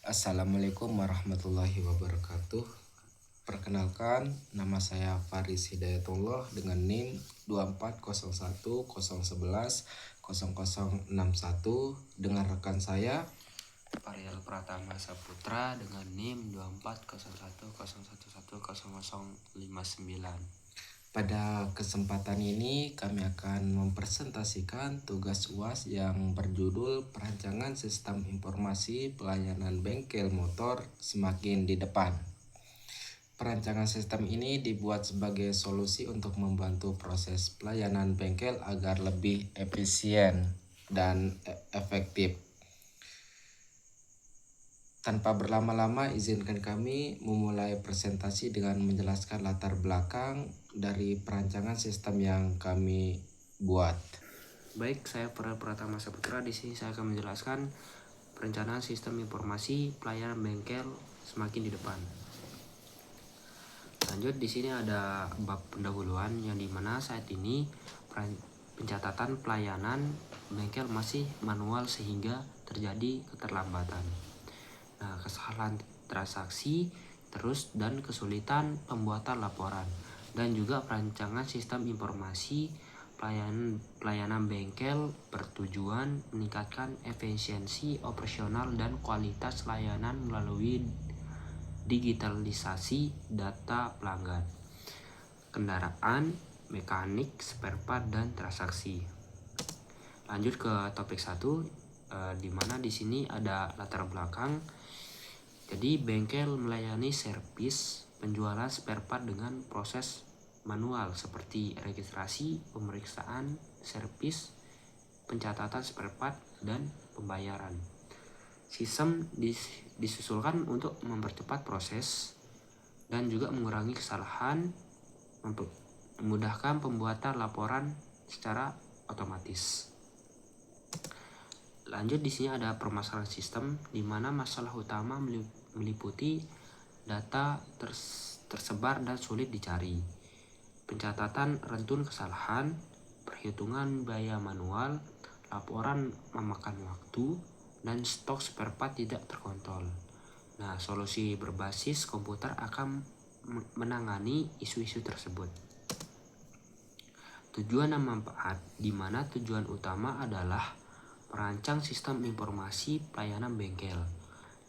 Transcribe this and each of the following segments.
Assalamualaikum warahmatullahi wabarakatuh. Perkenalkan, nama saya Faris Hidayatullah dengan NIM 24010110110061 dengan rekan saya Ariel Pratama Saputra dengan NIM 2401111059. Pada kesempatan ini kami akan mempresentasikan tugas UAS yang berjudul Perancangan Sistem Informasi Pelayanan Bengkel Motor Semakin di Depan. Perancangan sistem ini dibuat sebagai solusi untuk membantu proses pelayanan bengkel agar lebih efisien dan efektif. Tanpa berlama-lama, izinkan kami memulai presentasi dengan menjelaskan latar belakang dari perancangan sistem yang kami buat. Baik, saya Pratama Saputra. Di sini saya akan menjelaskan perencanaan sistem informasi pelayanan bengkel semakin di depan. Lanjut, di sini ada bab pendahuluan yang dimana saat ini pencatatan pelayanan bengkel masih manual sehingga terjadi keterlambatan. Nah, kesalahan transaksi terus dan kesulitan pembuatan laporan dan juga perancangan sistem informasi pelayanan bengkel bertujuan meningkatkan efisiensi operasional dan kualitas layanan melalui digitalisasi data pelanggan, kendaraan, mekanik, spare part, dan transaksi. Lanjut ke topik 1, di mana di sini ada latar belakang. Jadi bengkel melayani servis penjualan spare part dengan proses manual seperti registrasi, pemeriksaan, servis, pencatatan spare part, dan pembayaran. Sistem disusulkan untuk mempercepat proses dan juga mengurangi kesalahan, memudahkan pembuatan laporan secara otomatis. Lanjut, di sini ada permasalahan sistem di mana masalah utama meliputi data tersebar dan sulit dicari, pencatatan rentan kesalahan, perhitungan biaya manual, laporan memakan waktu, dan stok spare part tidak terkontrol. Nah, solusi berbasis komputer akan menangani isu-isu tersebut. Tujuan dan manfaat, di mana tujuan utama adalah merancang sistem informasi pelayanan bengkel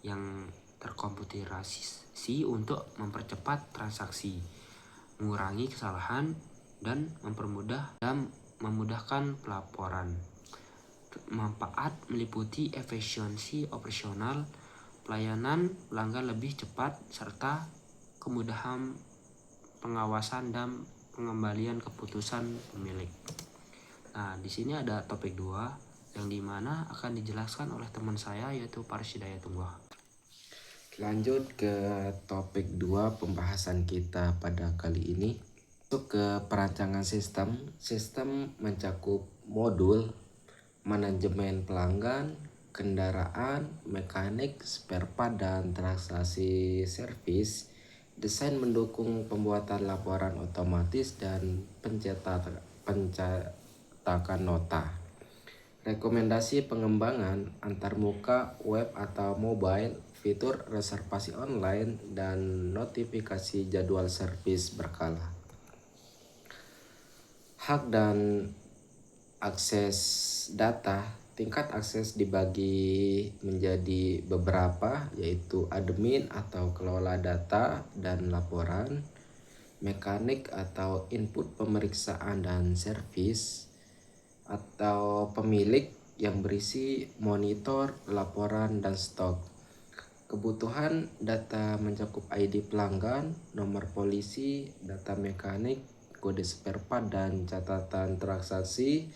yang terkomputerisasi untuk mempercepat transaksi, mengurangi kesalahan, dan memudahkan pelaporan. Manfaat meliputi efisiensi operasional, pelayanan pelanggan lebih cepat, serta kemudahan pengawasan dan pengembalian keputusan pemilik. Nah, di sini ada topik 2 yang dimana akan dijelaskan oleh teman saya yaitu Faris Hidayatullah. Lanjut ke topik 2 pembahasan kita pada kali ini. Untuk ke perancangan sistem, sistem mencakup modul, manajemen pelanggan, kendaraan, mekanik, spare part, dan transaksi servis. Desain mendukung pembuatan laporan otomatis dan pencetakan nota. Rekomendasi pengembangan antarmuka, web atau mobile, fitur reservasi online, dan notifikasi jadwal servis berkala. Hak dan akses data. Tingkat akses dibagi menjadi beberapa, yaitu admin atau kelola data dan laporan, mekanik atau input pemeriksaan dan servis, atau pemilik yang berisi monitor, laporan, dan stok. Kebutuhan data mencakup ID pelanggan, nomor polisi, data mekanik, kode spare part, dan catatan transaksi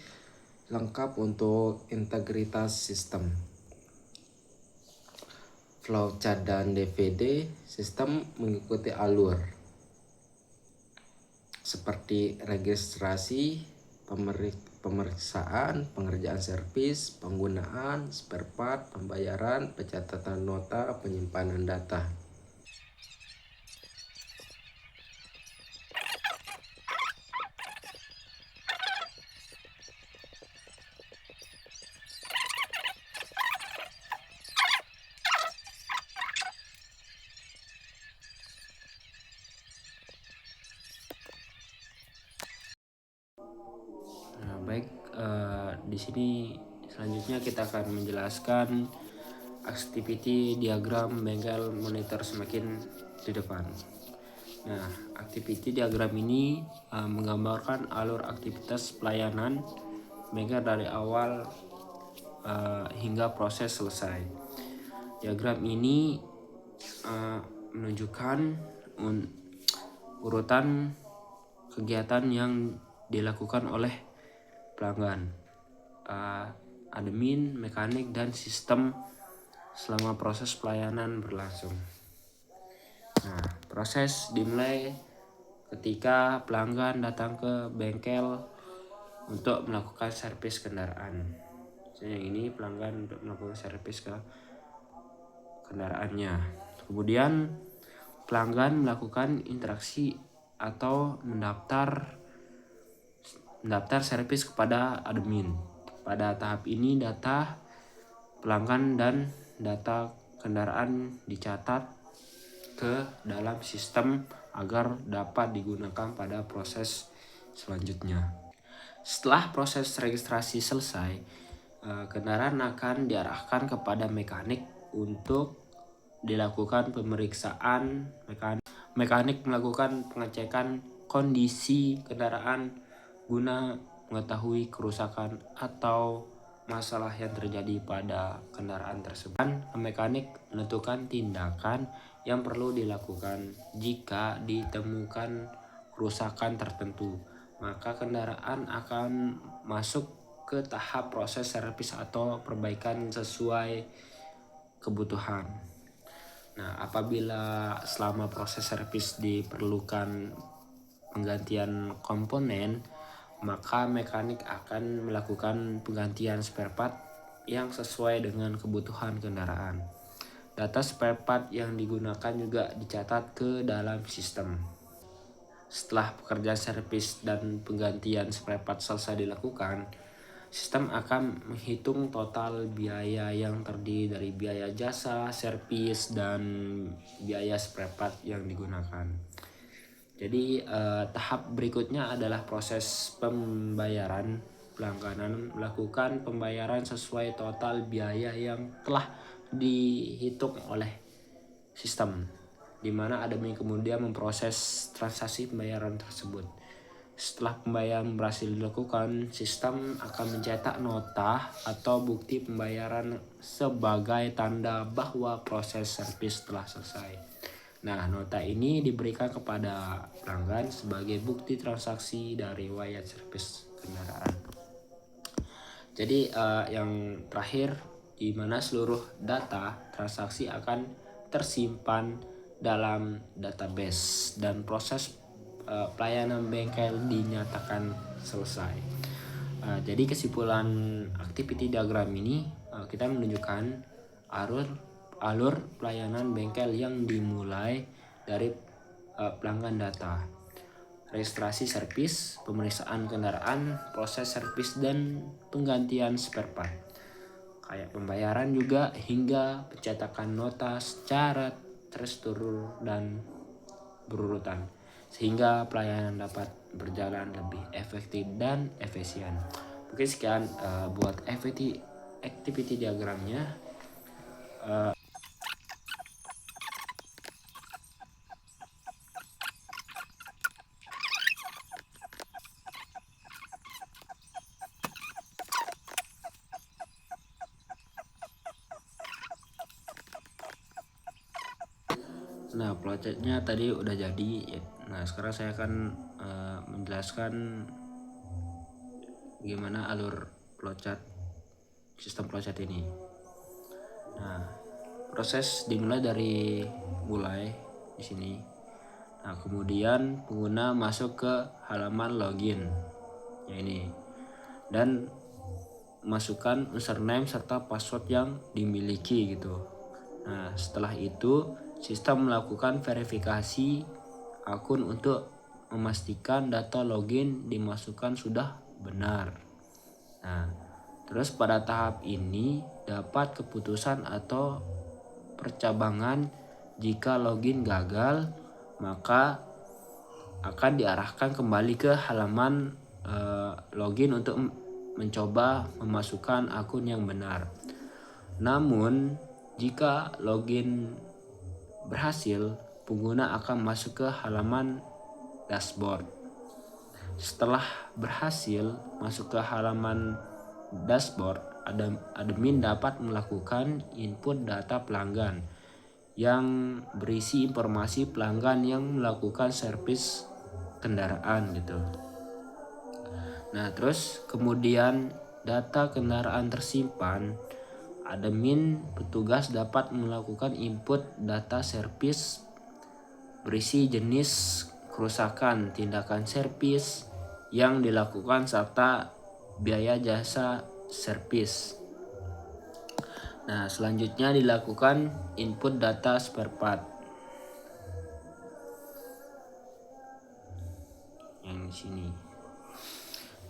lengkap untuk integritas sistem. Flowchart dan DVD. Sistem mengikuti alur seperti registrasi, pemeriksaan, pengerjaan servis, penggunaan spare part, pembayaran, pencatatan nota, penyimpanan data. sini selanjutnya kita akan menjelaskan activity diagram bengkel monitor semakin di depan. Nah, activity diagram ini menggambarkan alur aktivitas pelayanan bengkel dari awal hingga proses selesai. Diagram ini menunjukkan urutan kegiatan yang dilakukan oleh pelanggan, admin, mekanik, dan sistem selama proses pelayanan berlangsung. Nah, proses dimulai ketika pelanggan datang ke bengkel untuk melakukan servis kendaraan. Misalnya yang ini pelanggan untuk melakukan servis ke kendaraannya. Kemudian pelanggan melakukan interaksi atau mendaftar servis kepada admin. Pada tahap ini data pelanggan dan data kendaraan dicatat ke dalam sistem agar dapat digunakan pada proses selanjutnya. Setelah proses registrasi selesai, kendaraan akan diarahkan kepada mekanik untuk dilakukan pemeriksaan. Mekanik melakukan pengecekan kondisi kendaraan guna mengetahui kerusakan atau masalah yang terjadi pada kendaraan tersebut. Mekanik menentukan tindakan yang perlu dilakukan jika ditemukan kerusakan tertentu, maka kendaraan akan masuk ke tahap proses servis atau perbaikan sesuai kebutuhan. Nah, apabila selama proses servis diperlukan penggantian komponen, maka mekanik akan melakukan penggantian spare part yang sesuai dengan kebutuhan kendaraan. Data spare part yang digunakan juga dicatat ke dalam sistem. Setelah pekerjaan servis dan penggantian spare part selesai dilakukan, sistem akan menghitung total biaya yang terdiri dari biaya jasa, servis, dan biaya spare part yang digunakan. Jadi tahap berikutnya adalah proses pembayaran. Pelanggan melakukan pembayaran sesuai total biaya yang telah dihitung oleh sistem, di mana admin kemudian memproses transaksi pembayaran tersebut. Setelah pembayaran berhasil dilakukan, sistem akan mencetak nota atau bukti pembayaran sebagai tanda bahwa proses servis telah selesai. Nah, nota ini diberikan kepada pelanggan sebagai bukti transaksi dari riwayat servis kendaraan. Jadi yang terakhir, di mana seluruh data transaksi akan tersimpan dalam database dan proses pelayanan bengkel dinyatakan selesai. Jadi kesimpulan activity diagram ini kita menunjukkan alur pelayanan bengkel yang dimulai dari pelanggan data, registrasi servis, pemeriksaan kendaraan, proses servis dan penggantian spare part, kayak pembayaran juga, hingga pencetakan nota secara terstruktur dan berurutan, sehingga pelayanan dapat berjalan lebih efektif dan efisien. Oke, sekian buat activity diagramnya. Nah, flowchartnya tadi udah jadi ya. Nah, sekarang saya akan menjelaskan gimana alur flowchart sistem flowchart ini. Nah, proses dimulai dari di sini. Nah, kemudian pengguna masuk ke halaman login, ya ini, dan masukkan username serta password yang dimiliki gitu. Nah, setelah itu sistem melakukan verifikasi akun untuk memastikan data login dimasukkan sudah benar. Nah, terus pada tahap ini dapat keputusan atau percabangan. Jika login gagal, maka akan diarahkan kembali ke halaman login untuk mencoba memasukkan akun yang benar. Namun, jika login berhasil, pengguna akan masuk ke halaman dashboard. Setelah berhasil masuk ke halaman dashboard, admin dapat melakukan input data pelanggan yang berisi informasi pelanggan yang melakukan servis kendaraan gitu. Nah, terus kemudian data kendaraan tersimpan, admin petugas dapat melakukan input data servis berisi jenis kerusakan, tindakan servis yang dilakukan serta biaya jasa servis. Nah, selanjutnya dilakukan input data spare part. Yang di sini.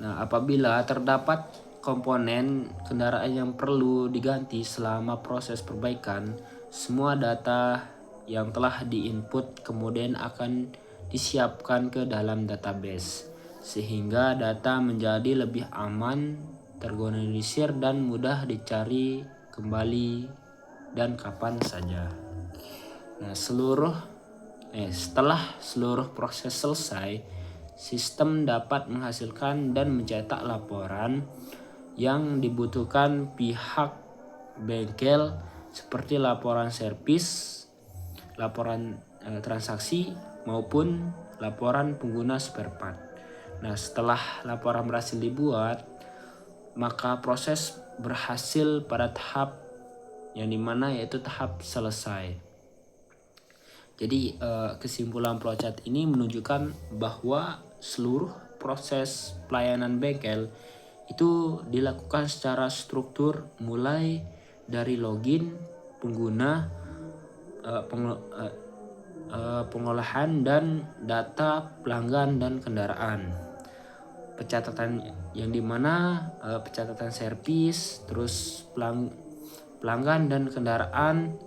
Nah, apabila terdapat komponen kendaraan yang perlu diganti selama proses perbaikan, semua data yang telah diinput kemudian akan disiapkan ke dalam database, sehingga data menjadi lebih aman, terorganisir dan mudah dicari kembali dan kapan saja. Nah, setelah seluruh proses selesai, sistem dapat menghasilkan dan mencetak laporan yang dibutuhkan pihak bengkel seperti laporan servis, laporan transaksi maupun laporan pengguna spare part. Nah, setelah laporan berhasil dibuat, maka proses berhasil pada tahap yang dimana yaitu tahap selesai. Jadi kesimpulan flowchart ini menunjukkan bahwa seluruh proses pelayanan bengkel itu dilakukan secara struktur mulai dari login pengguna, pengolahan dan data pelanggan dan kendaraan, pencatatan yang dimana pencatatan servis, terus pelanggan dan kendaraan,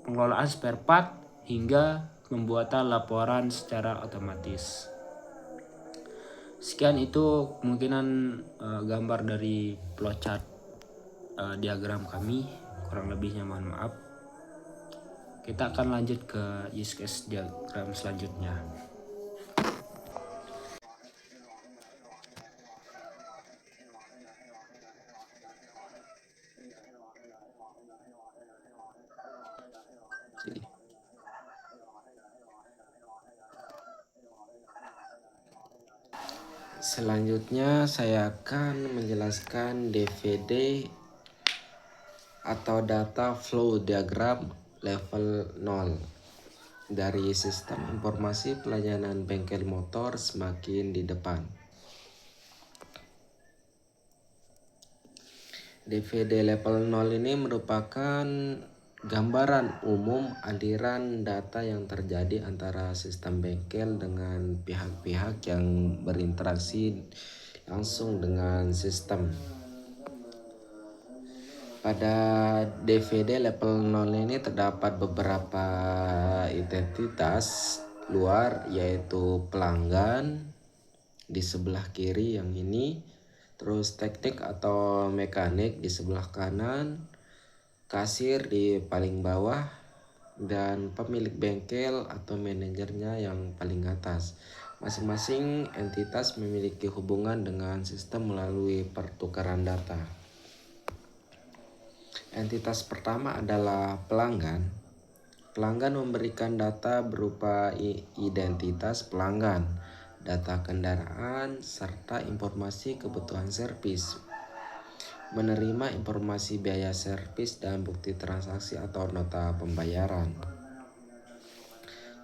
pengelolaan spare part hingga pembuatan laporan secara otomatis. Sekian itu kemungkinan gambar dari flowchart diagram kami, kurang lebihnya mohon maaf. Kita akan lanjut ke use case diagram selanjutnya. Selanjutnya saya akan menjelaskan DVD atau data flow diagram level 0 dari sistem informasi pelayanan bengkel motor semakin di depan. DVD level 0 ini merupakan gambaran umum aliran data yang terjadi antara sistem bengkel dengan pihak-pihak yang berinteraksi langsung dengan sistem. Pada DVD level 0 ini terdapat beberapa identitas luar, yaitu pelanggan di sebelah kiri yang ini, terus teknik atau mekanik di sebelah kanan, kasir di paling bawah, dan pemilik bengkel atau manajernya yang paling atas. Masing-masing entitas memiliki hubungan dengan sistem melalui pertukaran data. Entitas pertama adalah pelanggan. Pelanggan memberikan data berupa identitas pelanggan, data kendaraan, serta informasi kebutuhan servis. Menerima informasi biaya servis dan bukti transaksi atau nota pembayaran.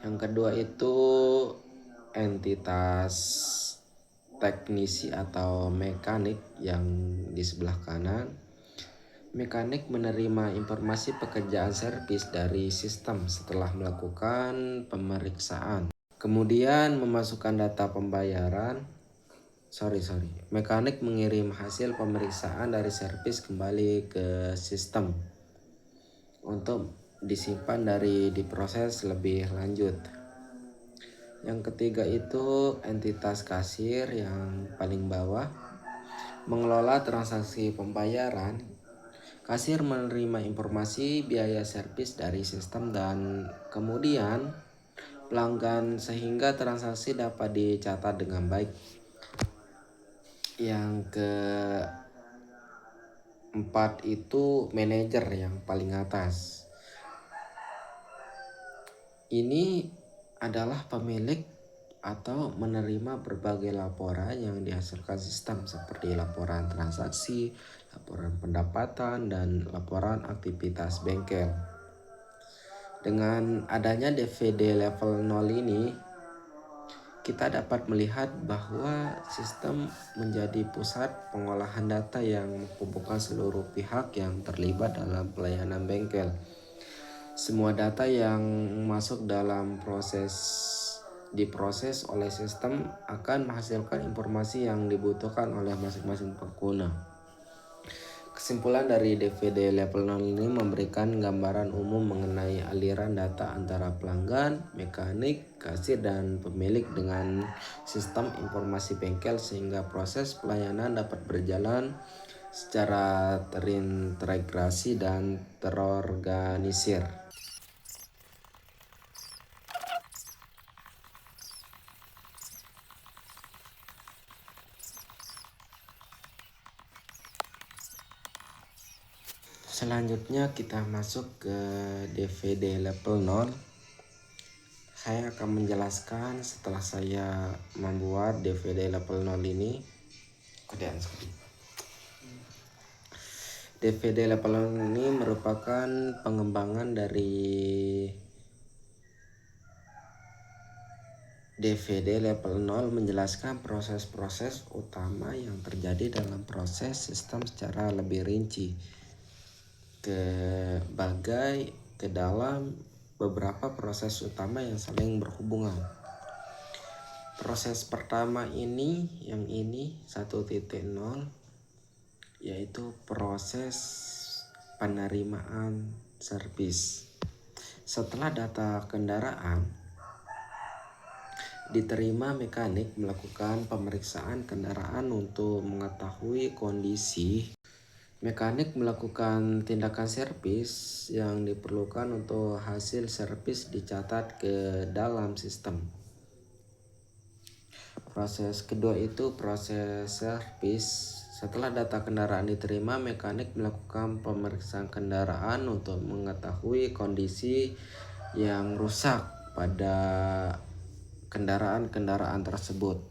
Yang kedua itu entitas teknisi atau mekanik yang di sebelah kanan. Mekanik menerima informasi pekerjaan servis dari sistem setelah melakukan pemeriksaan. Kemudian memasukkan data pembayaran. Mekanik mengirim hasil pemeriksaan dari servis kembali ke sistem untuk disimpan diproses lebih lanjut. Yang ketiga itu entitas kasir yang paling bawah. Mengelola transaksi pembayaran, kasir menerima informasi biaya servis dari sistem dan kemudian pelanggan sehingga transaksi dapat dicatat dengan baik. Yang keempat itu manajer yang paling atas. Ini adalah pemilik atau menerima berbagai laporan yang dihasilkan sistem seperti laporan transaksi, laporan pendapatan, dan laporan aktivitas bengkel. Dengan adanya DVD level 0 ini, kita dapat melihat bahwa sistem menjadi pusat pengolahan data yang menghubungkan seluruh pihak yang terlibat dalam pelayanan bengkel. Semua data yang masuk dalam diproses oleh sistem akan menghasilkan informasi yang dibutuhkan oleh masing-masing pengguna. Kesimpulan dari DVD level 0 ini memberikan gambaran umum mengenai aliran data antara pelanggan, mekanik, kasir, dan pemilik dengan sistem informasi bengkel sehingga proses pelayanan dapat berjalan secara terintegrasi dan terorganisir. Selanjutnya kita masuk ke DVD level 0. Saya akan menjelaskan setelah saya membuat DVD level 0 ini. DVD level 0 ini merupakan pengembangan dari DVD level 0 menjelaskan proses-proses utama yang terjadi dalam proses sistem secara lebih rinci ke dalam beberapa proses utama yang saling berhubungan. Proses pertama ini 1.0 yaitu proses penerimaan servis. Setelah data kendaraan diterima, mekanik melakukan pemeriksaan kendaraan untuk mengetahui kondisi. Mekanik melakukan tindakan servis yang diperlukan untuk hasil servis dicatat ke dalam sistem. Proses kedua itu proses servis. Setelah data kendaraan diterima, mekanik melakukan pemeriksaan kendaraan untuk mengetahui kondisi yang rusak pada kendaraan tersebut.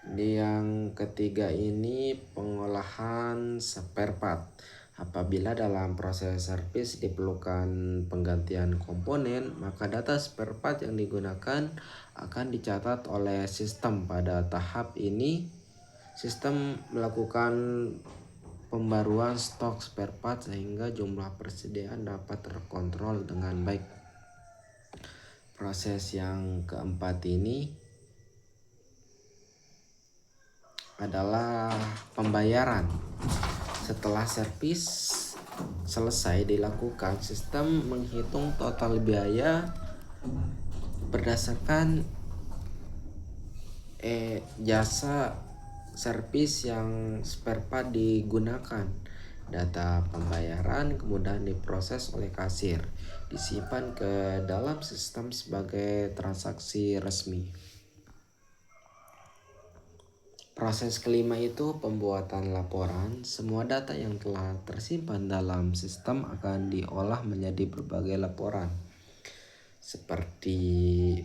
Yang ketiga ini pengolahan spare part. Apabila dalam proses servis diperlukan penggantian komponen, maka data spare part yang digunakan akan dicatat oleh sistem. Pada tahap ini, sistem melakukan pembaruan stok spare part sehingga jumlah persediaan dapat terkontrol dengan baik. Proses yang keempat ini adalah pembayaran. Setelah servis selesai dilakukan, sistem menghitung total biaya berdasarkan jasa servis yang spare part digunakan. Data pembayaran kemudian diproses oleh kasir, disimpan ke dalam sistem sebagai transaksi resmi. Proses kelima itu pembuatan laporan. Semua data yang telah tersimpan dalam sistem akan diolah menjadi berbagai laporan seperti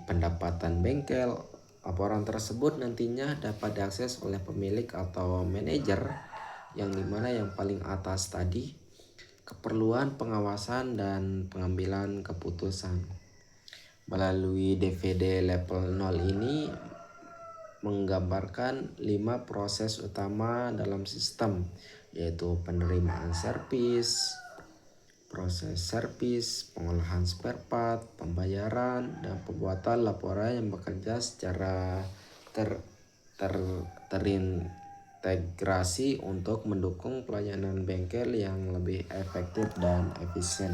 pendapatan bengkel. Laporan tersebut nantinya dapat diakses oleh pemilik atau manajer, yang dimana yang paling atas tadi keperluan pengawasan dan pengambilan keputusan. Melalui DVD level 0 ini menggambarkan 5 proses utama dalam sistem, yaitu penerimaan servis, proses servis, pengolahan spare part, pembayaran, dan pembuatan laporan yang bekerja secara terintegrasi untuk mendukung pelayanan bengkel yang lebih efektif dan efisien.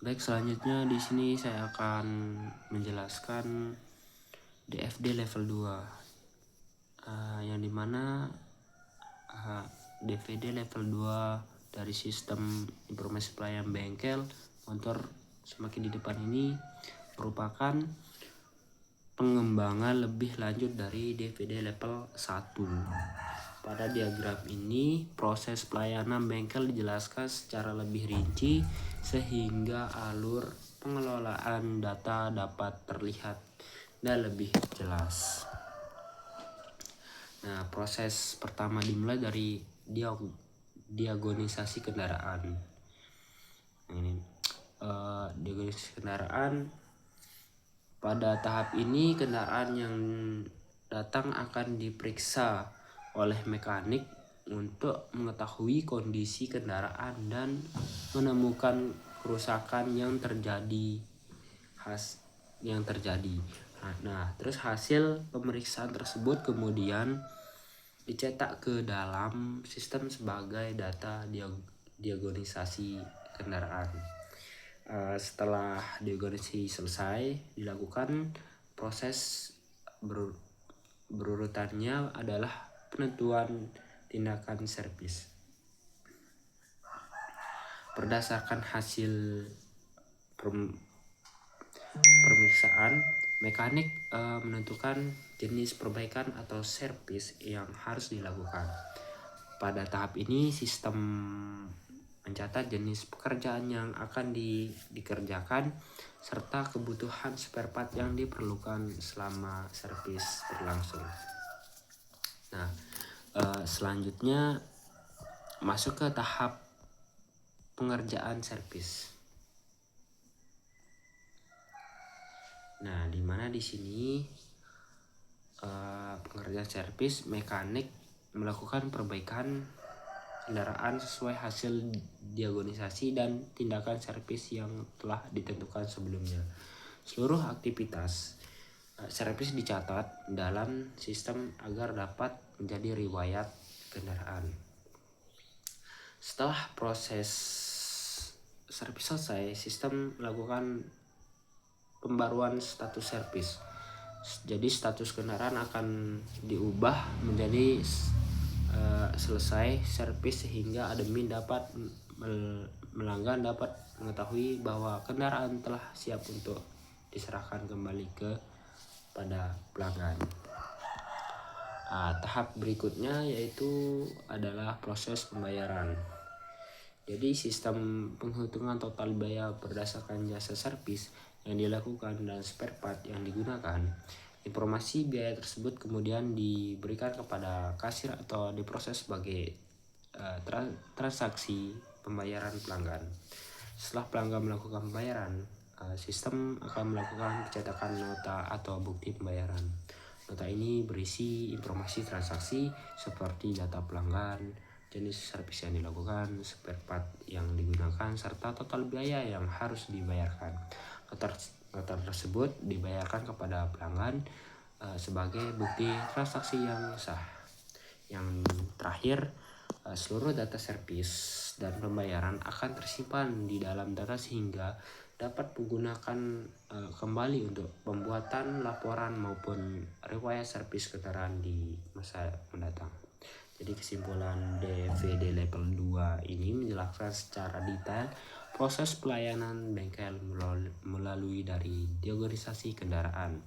Baik, selanjutnya di sini saya akan menjelaskan DFD level 2, yang dimana DVD level 2 dari sistem informasi pelayanan bengkel motor semakin di depan ini merupakan pengembangan lebih lanjut dari DVD level 1. Pada diagram ini, proses pelayanan bengkel dijelaskan secara lebih rinci sehingga alur pengelolaan data dapat terlihat dan lebih jelas. Nah, proses pertama dimulai dari diagonisasi kendaraan. Ini diagonisasi kendaraan. Pada tahap ini, kendaraan yang datang akan diperiksa oleh mekanik untuk mengetahui kondisi kendaraan dan menemukan kerusakan yang terjadi. Nah, terus hasil pemeriksaan tersebut kemudian dicetak ke dalam sistem sebagai data diagonisasi kendaraan. Setelah diagonisasi selesai, dilakukan proses berurutannya adalah penentuan tindakan servis. Berdasarkan hasil pemeriksaan, mekanik menentukan jenis perbaikan atau servis yang harus dilakukan. Pada tahap ini, sistem mencatat jenis pekerjaan yang akan dikerjakan serta kebutuhan spare part yang diperlukan selama servis berlangsung. Nah, selanjutnya masuk ke tahap pengerjaan servis. Nah, di mana di sini pengerjaan servis, mekanik melakukan perbaikan kendaraan sesuai hasil diagonisasi dan tindakan servis yang telah ditentukan sebelumnya. Seluruh aktivitas servis dicatat dalam sistem agar dapat menjadi riwayat kendaraan. Setelah proses servis selesai, sistem melakukan pembaruan status servis. Jadi status kendaraan akan diubah menjadi selesai servis sehingga admin dapat pelanggan dapat mengetahui bahwa kendaraan telah siap untuk diserahkan kembali pada pelanggan. Tahap berikutnya yaitu adalah proses pembayaran. Jadi sistem penghitungan total biaya berdasarkan jasa servis yang dilakukan dan spare part yang digunakan. Informasi biaya tersebut kemudian diberikan kepada kasir atau diproses sebagai transaksi pembayaran pelanggan. Setelah pelanggan melakukan pembayaran, sistem akan melakukan pencetakan nota atau bukti pembayaran. Nota ini berisi informasi transaksi seperti data pelanggan, jenis servis yang dilakukan, spare part yang digunakan, serta total biaya yang harus dibayarkan. Nota tersebut dibayarkan kepada pelanggan sebagai bukti transaksi yang sah. Yang terakhir, seluruh data servis dan pembayaran akan tersimpan di dalam data sehingga dapat menggunakan kembali untuk pembuatan laporan maupun riwayat servis kendaraan di masa mendatang. Jadi kesimpulan DVD level 2 ini menjelaskan secara detail proses pelayanan bengkel melalui dari diagonisasi kendaraan,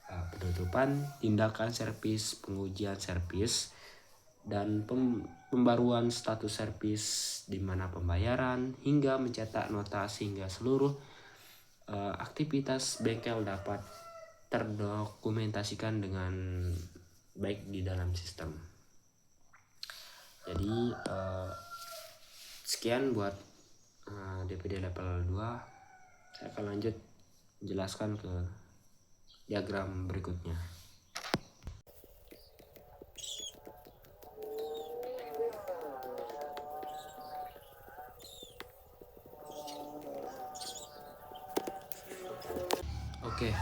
penutupan, tindakan servis, pengujian servis, dan pembaruan status servis di mana pembayaran hingga mencetak nota sehingga seluruh aktivitas bengkel dapat terdokumentasikan dengan baik di dalam sistem. Jadi sekian buat DPD level 2. Saya akan lanjut menjelaskan ke diagram berikutnya. Oke.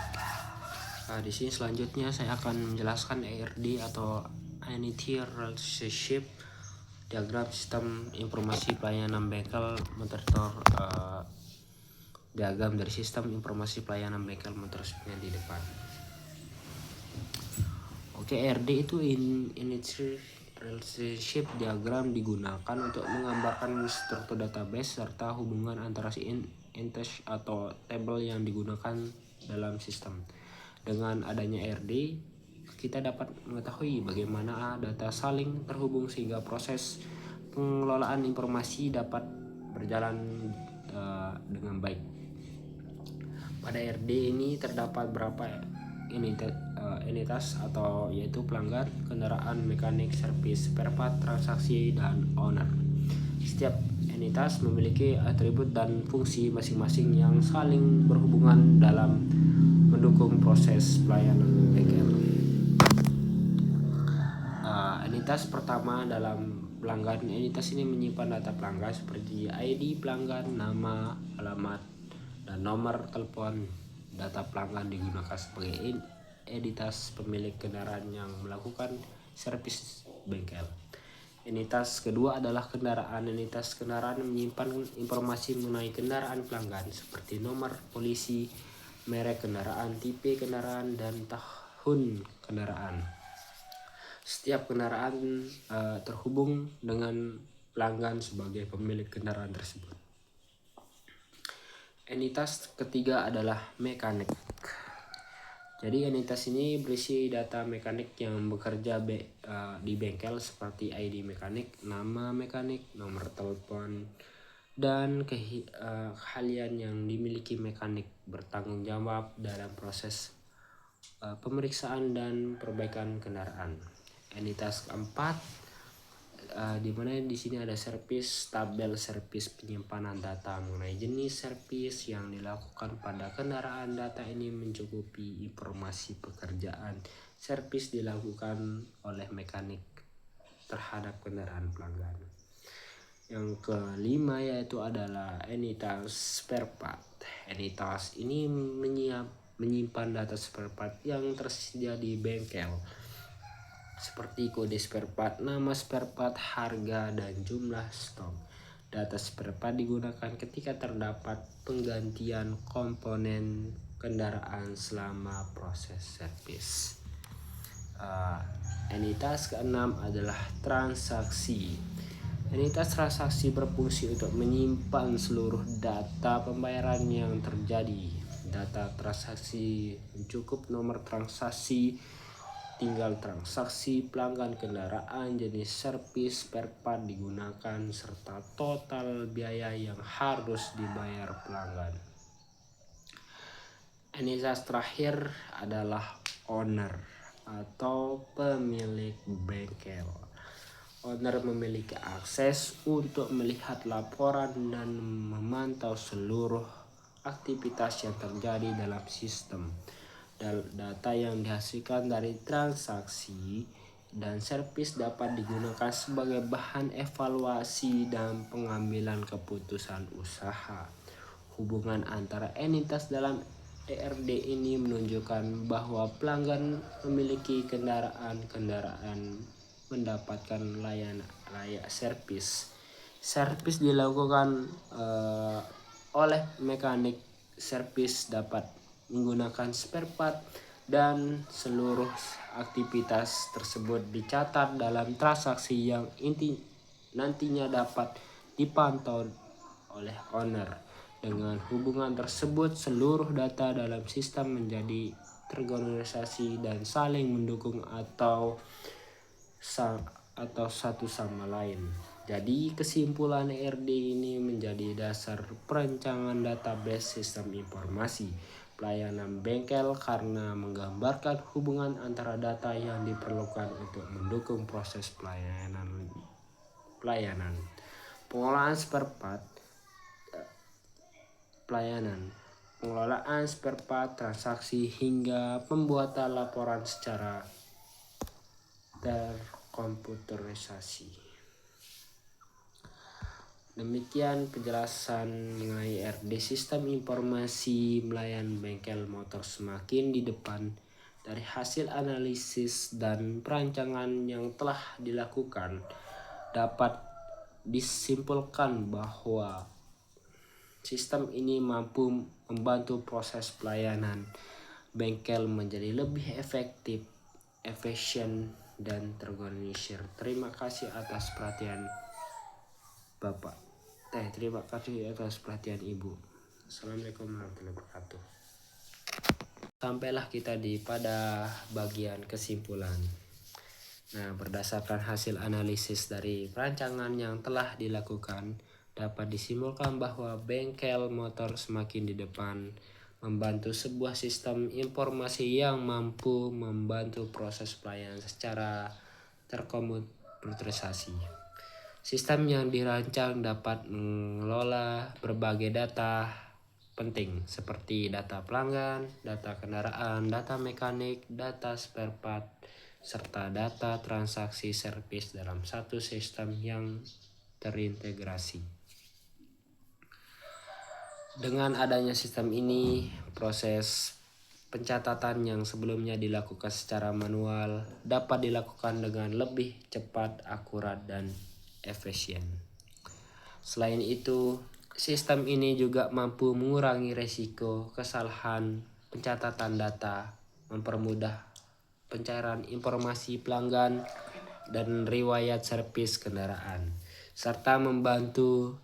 Di sini selanjutnya saya akan menjelaskan ARD atau Unity Relationship diagram sistem informasi pelayanan bengkel motor diagram dari sistem informasi pelayanan bengkel motor yang di depan. Oke, RD itu initial relationship diagram digunakan untuk menggambarkan struktur database serta hubungan antara si index atau tabel yang digunakan dalam sistem. Dengan adanya RD, kita dapat mengetahui bagaimana data saling terhubung sehingga proses pengelolaan informasi dapat berjalan dengan baik. Pada RD ini terdapat beberapa entitas atau yaitu pelanggan, kendaraan, mekanik, servis, spare part, transaksi, dan owner. Setiap entitas memiliki atribut dan fungsi masing-masing yang saling berhubungan dalam mendukung proses pelayanan bengkel. Entitas pertama dalam pelanggan, entitas ini menyimpan data pelanggan seperti ID pelanggan, nama, alamat, dan nomor telepon. Data pelanggan digunakan sebagai entitas pemilik kendaraan yang melakukan servis bengkel. Entitas kedua adalah kendaraan. Entitas kendaraan menyimpan informasi mengenai kendaraan pelanggan seperti nomor polisi, merek kendaraan, tipe kendaraan, dan tahun kendaraan. Setiap kendaraan terhubung dengan pelanggan sebagai pemilik kendaraan tersebut. Entitas ketiga adalah mekanik. Jadi entitas ini berisi data mekanik yang bekerja di bengkel seperti ID mekanik, nama mekanik, nomor telepon, dan keahlian yang dimiliki mekanik bertanggung jawab dalam proses pemeriksaan dan perbaikan kendaraan. Entitas keempat di mana di sini ada servis, tabel servis penyimpanan data mengenai jenis servis yang dilakukan pada kendaraan. Data ini mencukupi informasi pekerjaan servis dilakukan oleh mekanik terhadap kendaraan pelanggan. Yang kelima yaitu adalah entitas spare part. Entitas ini menyimpan data spare part yang tersedia di bengkel seperti kode spare part, nama spare part, harga, dan jumlah stok. Data spare part digunakan ketika terdapat penggantian komponen kendaraan selama proses servis. Entitas keenam adalah transaksi. Entitas transaksi berfungsi untuk menyimpan seluruh data pembayaran yang terjadi. Data transaksi mencakup nomor transaksi, tinggal transaksi, pelanggan kendaraan, jenis servis, spare part digunakan, serta total biaya yang harus dibayar pelanggan. Entitas terakhir adalah owner atau pemilik bengkel. Owner memiliki akses untuk melihat laporan dan memantau seluruh aktivitas yang terjadi dalam sistem. Data yang dihasilkan dari transaksi dan servis dapat digunakan sebagai bahan evaluasi dan pengambilan keputusan usaha. Hubungan antara entitas dalam ERD ini menunjukkan bahwa pelanggan memiliki kendaraan mendapatkan layanan servis. Servis dilakukan oleh mekanik servis dapat menggunakan spare part dan seluruh aktivitas tersebut dicatat dalam transaksi yang nantinya dapat dipantau oleh owner. Dengan hubungan tersebut, seluruh data dalam sistem menjadi terorganisasi dan saling mendukung atau satu sama lain. Jadi kesimpulan RD ini menjadi dasar perancangan database sistem informasi pelayanan bengkel karena menggambarkan hubungan antara data yang diperlukan untuk mendukung proses pelayanan, pengelolaan spare part, transaksi hingga pembuatan laporan secara terkomputerisasi. Demikian penjelasan mengenai RD sistem informasi pelayanan bengkel motor semakin di depan. Dari hasil analisis dan perancangan yang telah dilakukan dapat disimpulkan bahwa Sistem ini mampu membantu proses pelayanan bengkel menjadi lebih efektif, efisien, dan terorganisir. Terima kasih atas perhatian Bapak. Terima kasih atas perhatian Ibu. Assalamualaikum warahmatullahi wabarakatuh. Sampailah kita pada bagian kesimpulan. Nah, berdasarkan hasil analisis dari perancangan yang telah dilakukan, dapat disimpulkan bahwa bengkel motor semakin di depan membantu sebuah sistem informasi yang mampu membantu proses pelayanan secara terkomputerisasi. Sistem yang dirancang dapat mengelola berbagai data penting seperti data pelanggan, data kendaraan, data mekanik, data spare part, serta data transaksi servis dalam satu sistem yang terintegrasi. Dengan adanya sistem ini, proses pencatatan yang sebelumnya dilakukan secara manual dapat dilakukan dengan lebih cepat, akurat, dan efisien. Selain itu, sistem ini juga mampu mengurangi risiko kesalahan pencatatan data, mempermudah pencairan informasi pelanggan dan riwayat servis kendaraan, serta membantu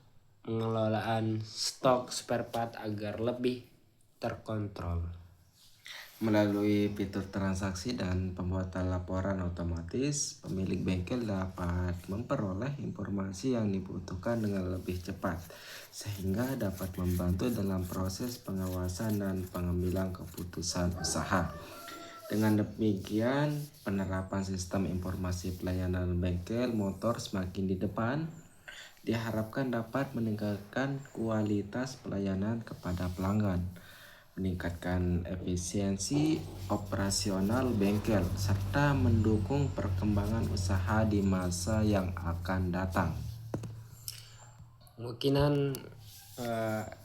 pengelolaan stok spare part agar lebih terkontrol. Melalui fitur transaksi dan pembuatan laporan otomatis, pemilik bengkel dapat memperoleh informasi yang dibutuhkan dengan lebih cepat, sehingga dapat membantu dalam proses pengawasan dan pengambilan keputusan usaha. Dengan demikian, penerapan sistem informasi pelayanan bengkel motor semakin di depan diharapkan dapat meningkatkan kualitas pelayanan kepada pelanggan, meningkatkan efisiensi operasional bengkel, serta mendukung perkembangan usaha di masa yang akan datang. Mungkinan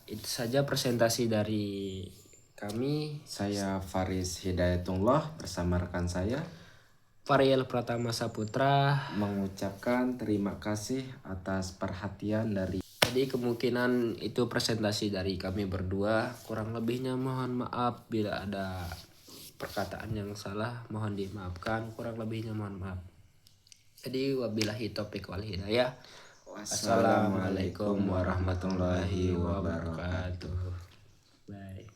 itu saja presentasi dari kami. Saya Faris Hidayatullah bersama rekan saya Variel Pratama Saputra mengucapkan terima kasih atas perhatian dari. Jadi kemungkinan itu presentasi dari kami berdua. Kurang lebihnya mohon maaf bila ada perkataan yang salah, mohon dimaafkan. Kurang lebihnya mohon maaf. Jadi wabillahi taufiq wal hidayah. Wassalamualaikum warahmatullahi wabarakatuh. Bye.